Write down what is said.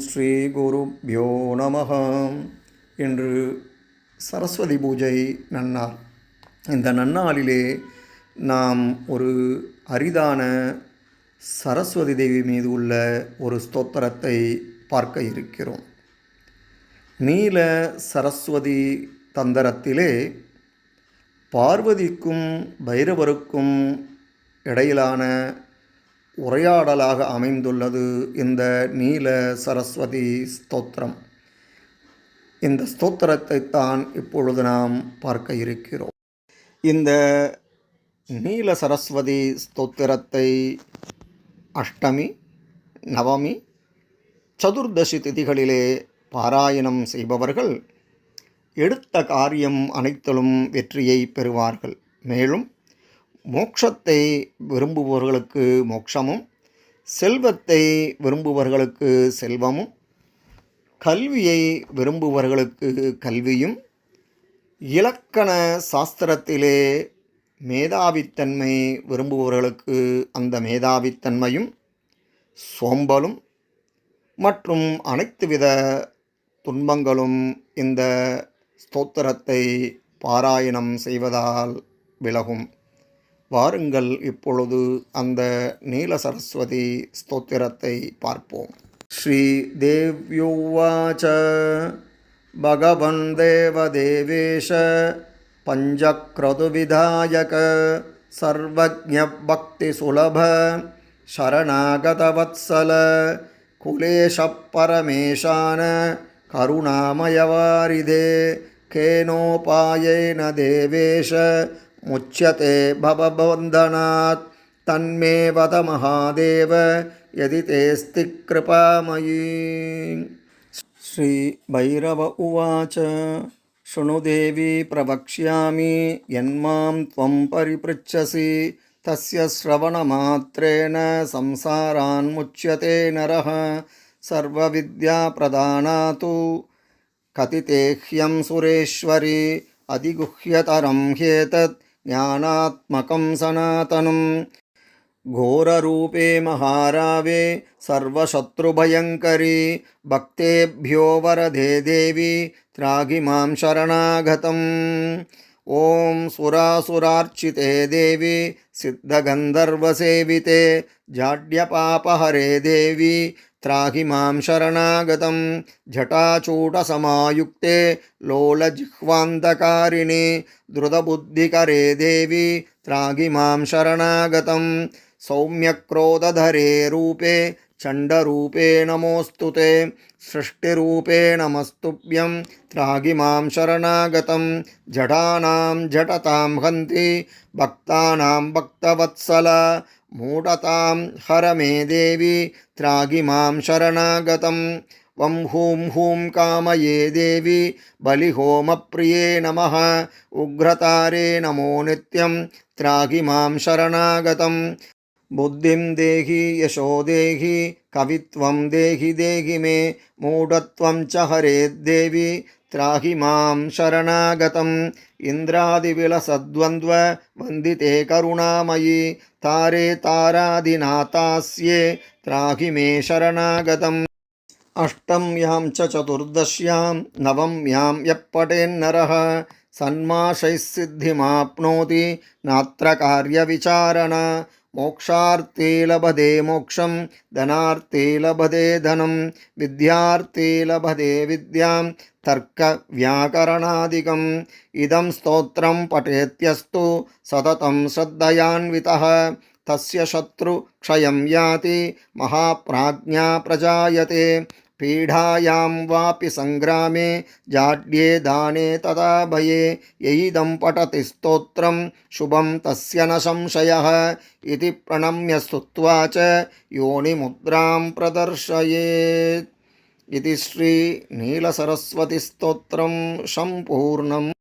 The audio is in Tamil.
ஸ்ரீ குருப்யோ நமः. இன்று சரஸ்வதி பூஜை நன்னாள். இந்த நன்னாளிலே நாம் ஒரு அரிதான சரஸ்வதி தேவி மீது உள்ள ஒரு ஸ்தோத்திரத்தை பார்க்க இருக்கிறோம். நீல சரஸ்வதி தந்திரத்திலே பார்வதிக்கும் பைரவருக்கும் இடையிலான உரையாடலாக அமைந்துள்ளது இந்த நீல சரஸ்வதி ஸ்தோத்திரம். இந்த ஸ்தோத்திரத்தை தான் இப்பொழுது நாம் பார்க்க இருக்கிறோம். இந்த நீல சரஸ்வதி ஸ்தோத்திரத்தை அஷ்டமி, நவமி, சதுர்தசி திதிகளிலே பாராயணம் செய்பவர்கள் எடுத்த காரியம் அனைத்திலும் வெற்றியை பெறுவார்கள். மேலும் மோட்சத்தை விரும்புபவர்களுக்கு மோட்சமும், செல்வத்தை விரும்புபவர்களுக்கு செல்வமும், கல்வியை விரும்புபவர்களுக்கு கல்வியும், இலக்கண சாஸ்திரத்திலே மேதாவித்தன்மை விரும்புபவர்களுக்கு அந்த மேதாவித்தன்மையும், சோம்பலும் மற்றும் அனைத்து வித துன்பங்களும் இந்த ஸ்தோத்திரத்தை பாராயணம் செய்வதால் விலகும். வாருங்கள் இப்பொழுது அந்த நீல சரஸ்வதி ஸ்தோத்திரத்தை பார்ப்போம். ஸ்ரீ தேவ்யோவாச பகவன் தேவதேவேஷ பஞ்சக்ரது விதாயக சர்வஜ்ஞ பக்தி சுலப சரணாகதவத்சல குலேஷ பரமேஷான கருணாமயவாரிதே கேனோபாயேன தேவேஷ முச்யதே பவபந்தனாத் தன்மே வத மகாதேவ யதி தேஸ்தி கிருபாமயி. ஸ்ரீ பைரவ உவாச ஷృణு தேவி பிரவக்ஷ்யாமி யன்மாம் த்வம் பரிப்ருச்சசி தஸ்ய ஸ்ரவணமாத்ரேண சம்சாரான் முச்யதே நரஹ சர்வவித்யா பிரதானாது கதிதேஹ்யம் சுரேஸ்வரி அதிகுஹ்யதரம் ஹேதத் ஞானாத்மகம் சனாதனம் घोररूपे महारावे सर्वशत्रुभयङ्करी भक्तेभ्यो वरदे देवी त्राहि मां शरणागतम्. ॐ सुरासुरार्चिते देवी सिद्धगन्धर्वसेविते जाड्यपापहरे देवी त्राहि मां शरणागतं. जटाचूटसमायुक्ते लोलजिह्वान्तकारिणे द्रुतबुद्धिकरे देवी त्राहि मां शरणागतं. सौम्यक्रोधधरे रूपे चण्डरूपे नमोऽस्तु ते. सृष्टिरूपे नमस्तुभ्यं त्राहि मां शरणागतं. जटानां जटतां हन्ति भक्तानां भक्तवत्सल मूढतां हर मे देवी त्राहि मां शरणागतं. वं हूं हूं कामये देवी बलिहोमप्रिये नमः. उग्रतारे नमो नित्यं त्राहि मां शरणागतं. बुद्धिं देहि यशो देहि कवित्वं देहि देहि मे मूढत्वं च हरेद्देवी त्राहि मां शरणागतं. इन्द्रादिविलसद्वन्द्व वन्दिते करुणामयि तारे तारादिनाथास्ये त्राहि मे शरणागतम्. अष्टम्यां च चतुर्दश्यां नवम्यां यः पठेन्नरः सन्मासैः सिद्धिमाप्नोति नात्र कार्यविचारणा. मोक्षार्थे लभते मोक्षं धनार्थे लभते धनं विद्यार्थे लभते विद्यां तर्कव्याकरणादिकम्. इदं स्तोत्रं पठेत्यस्तु सततं श्रद्धयान्वितः तस्य शत्रुक्षयं याति महाप्राज्ञा प्रजायते. पीडायां वापि संग्रामे जाड्ये दाने तदा भये यैदं पठति स्तोत्रं शुभं तस्य न संशयः इति प्रणम्य स्तुत्वा च योनिमुद्रां प्रदर्शयेत्. इति श्री नीलसरस्वती स्तोत्रं सम्पूर्णम्.